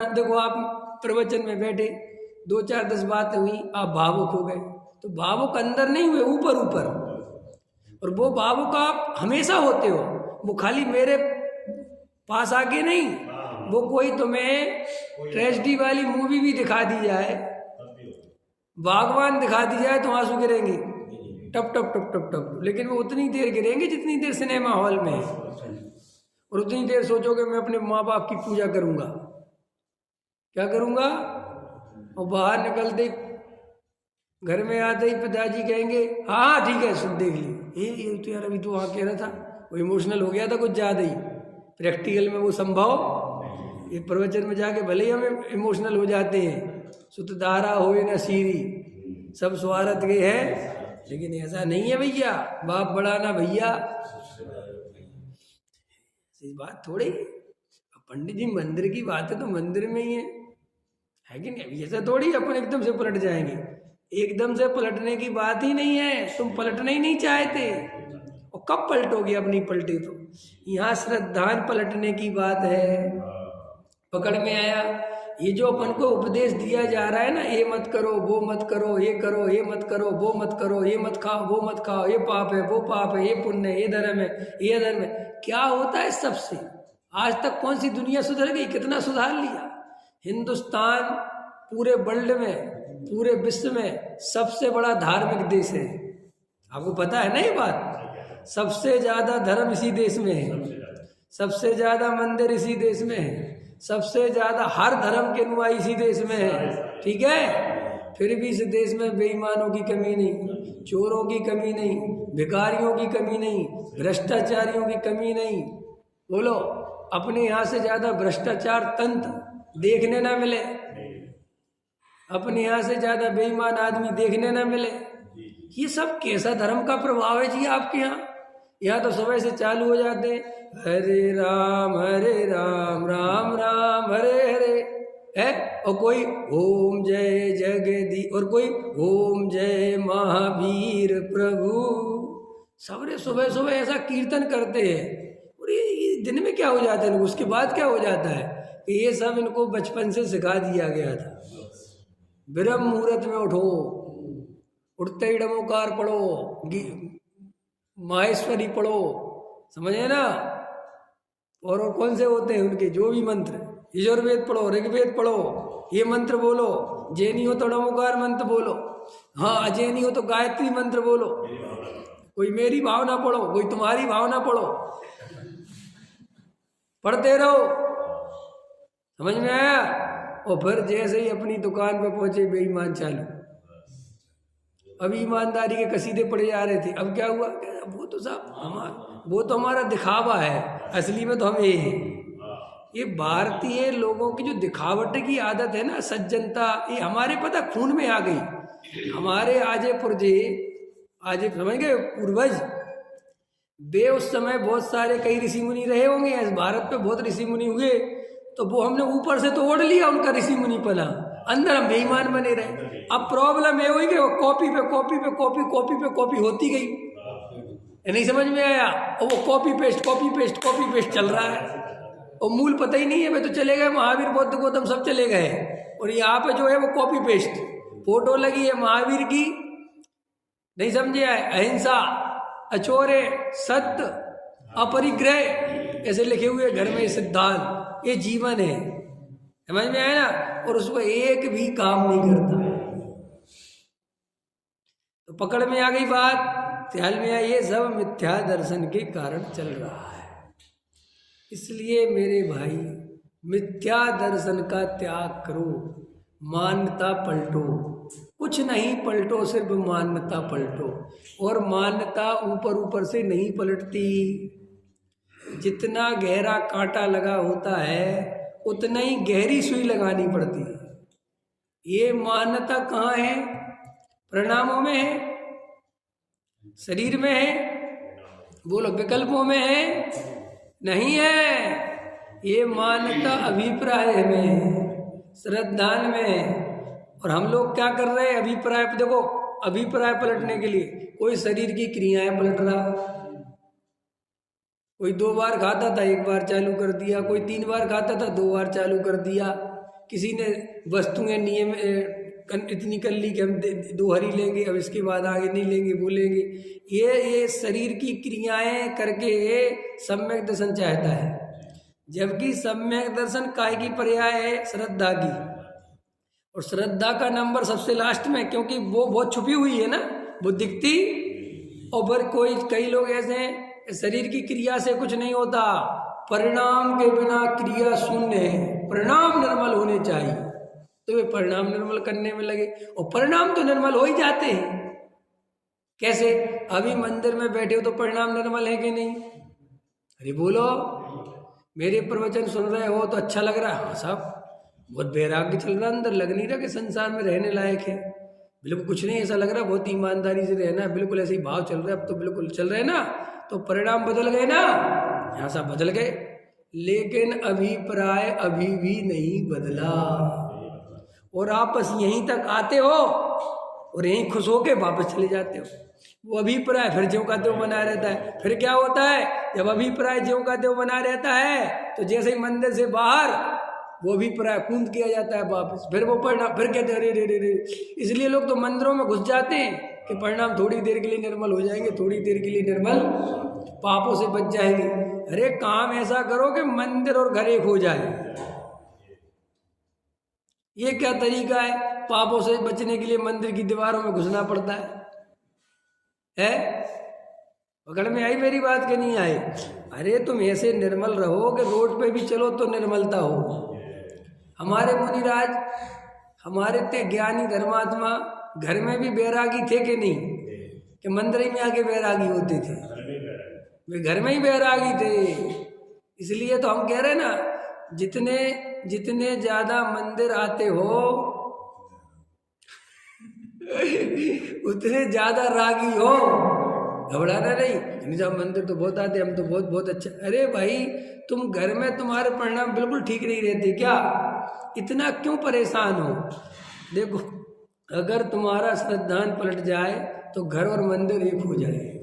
देखो आप प्रवचन में बैठे, 2 4 10 बातें हुई, आप भावुक हो गए, तो भावुक अंदर नहीं हुए, ऊपर ऊपर। और वो भावुक आप हमेशा होते हो, वो खाली मेरे पास आके नहीं, वो कोई तुम्हें ट्रेजेडी वाली मूवी भी दिखा दी जाए, भगवान दिखा दी जाए तो आंसू गिरेंगे टप टप टप टप टप, लेकिन वो उतनी देर गिरेंगे जितनी देर सिनेमा हॉल में है। और उतनी देर सोचोगे मैं अपने माँ बाप की पूजा करूंगा, क्या करूंगा, और बाहर निकलते घर में आते ही पिताजी कहेंगे हाँ हाँ ठीक है सुन देख ली, ये तो यार अभी तो वहाँ कह रहा था, वो इमोशनल हो गया था कुछ ज़्यादा ही। प्रैक्टिकल में वो संभव, ये प्रवचन में जाके भले ही हम इमोशनल हो जाते हैं, सुतधारा हो न सीरी सब स्वार्थ के है, लेकिन ऐसा नहीं है भैया, बाप बड़ा ना भैया, इस बात थोड़ी। पंडित जी मंदिर की बात है तो मंदिर में ही है कि नहीं, ऐसा थोड़ी अपन एकदम से पलट जाएंगे, एकदम से पलटने की बात ही नहीं है, तुम पलटना ही नहीं चाहते, और कब पलटोगे, अब नहीं पलटे तो। यहाँ श्रद्धान पलटने की बात है। पकड़ में आया, ये जो अपन को उपदेश दिया जा रहा है ना, ये मत करो वो मत करो, ये करो ये मत करो, वो मत करो, ये मत खाओ वो मत खाओ, ये पाप है वो पाप है, ये पुण्य है, ये धर्म है ये धर्म है, क्या होता है सबसे? आज तक कौन सी दुनिया सुधर गई, कितना सुधार लिया हिंदुस्तान, पूरे वर्ल्ड में, पूरे विश्व में सबसे बड़ा धार्मिक देश है, आपको पता है ना ये बात, सबसे ज्यादा धर्म इसी देश में है, सबसे ज्यादा मंदिर इसी देश में है, सबसे ज्यादा हर धर्म के अनुयायी इसी देश में है, ठीक है। फिर भी इस देश में बेईमानों की कमी नहीं, चोरों की कमी नहीं, भिखारियों की कमी नहीं, भ्रष्टाचारियों की कमी नहीं। बोलो, अपने यहाँ से ज्यादा भ्रष्टाचार तंत्र देखने ना मिले, अपने यहाँ से ज्यादा बेईमान आदमी देखने ना मिले। ये सब कैसा धर्म का प्रभाव है जी आपके यहाँ? यहाँ तो सुबह से चालू हो जाते हैं हरे राम राम राम हरे हरे है, और कोई ओम जय जगदी, और कोई ओम जय महावीर प्रभु, सबरे सुबह सुबह ऐसा कीर्तन करते हैं। और ये दिन में क्या हो जाता है, उसके बाद क्या हो जाता है कि ये सब इनको बचपन से सिखा दिया गया था, ब्रह्म मुहूर्त में उठो, उठते ही डमोकार पढ़ो, माहेश्वरी पढ़ो, समझे ना। और कौन से होते हैं उनके जो भी मंत्र, यजुर्वेद पढ़ो, ऋग्वेद पढ़ो, ये मंत्र बोलो, जे नहीं हो तो डमोकार मंत्र बोलो, हाँ अजय नहीं हो तो गायत्री मंत्र बोलो, कोई मेरी भावना पढ़ो, कोई तुम्हारी भावना पढ़ो, पढ़ते रहो, समझ में आया। और फिर जैसे ही अपनी दुकान पे पहुंचे बेईमान चालू, अभी ईमानदारी के कसीदे पढ़े जा रहे थे, अब क्या हुआ, वो तो साहब वो तो हमारा दिखावा है, असली में तो हम ये हैं। ये भारतीय लोगों की जो दिखावट की आदत है ना, सज्जनता, ये हमारे पता खून में आ गई। हमारे आजे पुरजे, आजे समझ गए पूर्वज, वे उस समय बहुत सारे कई ऋषि मुनि रहे होंगे, इस भारत पे बहुत ऋषि मुनि हुए, तो वो हमने ऊपर से तो ओढ़ लिया उनका ऋषि मुनि पना, अंदर हम बेईमान बने रहे। अब प्रॉब्लम ये हुई कि वो कॉपी पे कॉपी पे कॉपी, कॉपी पे कॉपी होती गई, नहीं समझ में आया, और वो copy paste copy paste copy paste चल रहा है, और मूल पता ही नहीं है। वे तो चले गए महावीर बुद्ध गौतम सब चले गए, और यहाँ पे जो है वो कॉपी पेस्ट फोटो लगी है महावीर की, नहीं समझे, अहिंसा, अचोरे, सत्य, अपरिग्रह, ऐसे लिखे हुए घर में सिद्धांत, ये जीवन है, समझ में आया ना। और उसको एक भी काम नहीं करता, तो पकड़ में आ गई बात, ख्याल में आया, ये सब मिथ्या दर्शन के कारण चल रहा है। इसलिए मेरे भाई, मिथ्या दर्शन का त्याग करो, मान्यता पलटो, कुछ नहीं पलटो, सिर्फ मान्यता पलटो। और मान्यता ऊपर ऊपर से नहीं पलटती, जितना गहरा कांटा लगा होता है उतना ही गहरी सुई लगानी पड़ती है। ये मान्यता कहाँ है? परिणामों में है, शरीर में है, बोलो विकल्पों में है, नहीं है। ये मान्यता अभिप्राय में है, श्रद्धान में है। और हम लोग क्या कर रहे हैं, अभिप्राय, देखो अभिप्राय पलटने के लिए कोई शरीर की क्रियाएं पलट रहा, कोई 2 बार खाता था 1 बार चालू कर दिया, कोई 3 बार खाता था 2 बार चालू कर दिया, किसी ने वस्तुएं नियम इतनी कर ली कि हम 2 हरी लेंगे, अब इसके बाद आगे नहीं लेंगे, बोलेंगे। ये शरीर की क्रियाएं करके सम्यक दर्शन चाहता है, जबकि सम्यक दर्शन काय की पर्याय है? श्रद्धा की। और श्रद्धा का नंबर सबसे लास्ट में, क्योंकि वो बहुत छुपी हुई है ना, वो दिखती। और फिर कई लोग ऐसे हैं, शरीर की क्रिया से कुछ नहीं होता, परिणाम के बिना क्रिया शून्य है, परिणाम निर्मल होने चाहिए। तो वे परिणाम निर्मल करने में लगे, और परिणाम तो निर्मल हो ही जाते हैं। कैसे? अभी मंदिर में बैठे हो तो परिणाम निर्मल है कि नहीं? अरे बोलो, मेरे प्रवचन सुन रहे हो तो अच्छा लग रहा है? हाँ साहब, बहुत वैराग्य चल रहा, अंदर लग नहीं रहा कि संसार में रहने लायक है, बिल्कुल कुछ नहीं ऐसा लग रहा, बहुत ईमानदारी से रहना है, बिल्कुल ऐसे ही भाव चल रहा है, अब तो बिल्कुल चल रहे ना, तो परिणाम बदल गए ना, यहाँ सब बदल गए। लेकिन अभिप्राय अभी भी नहीं बदला, और आप बस यहीं तक आते हो और यहीं खुश होके वापस चले जाते हो। वो अभिप्राय फिर ज्यों का त्यों बना रहता है। फिर क्या होता है, जब अभिप्राय ज्यों का त्यों बना रहता है तो जैसे ही मंदिर से बाहर वो अभिप्राय कूद किया जाता है वापस, फिर वो परिणाम, फिर कहते हैं अरे रे। इसलिए लोग तो मंदिरों में घुस जाते हैं कि परिणाम थोड़ी देर के लिए निर्मल हो जाएंगे, थोड़ी देर के लिए निर्मल, पापों से बच जाएंगे। अरे काम ऐसा करो कि मंदिर और घर एक हो जाए। ये क्या तरीका है? पापों से बचने के लिए मंदिर की दीवारों में घुसना पड़ता है? पकड़ में आई मेरी बात के नहीं आई? अरे तुम ऐसे निर्मल रहो कि रोड पे भी चलो तो निर्मलता हो। हमारे मुनिराज, हमारे ते ज्ञानी धर्मात्मा घर में भी बैरागी थे कि नहीं? कि मंदिर में आके बैरागी होते थे? वे घर में ही बैरागी थे। इसलिए तो हम कह रहे हैं ना, जितने ज्यादा मंदिर आते हो उतने ज्यादा रागी हो। घबराना नहीं, जब मंदिर तो बहुत आते, हम तो बहुत अच्छा। अरे भाई, तुम घर में तुम्हारे परिणाम बिल्कुल ठीक नहीं रहते क्या? इतना क्यों परेशान हो? देखो, अगर तुम्हारा श्रद्धान पलट जाए तो घर और मंदिर एक हो जाए।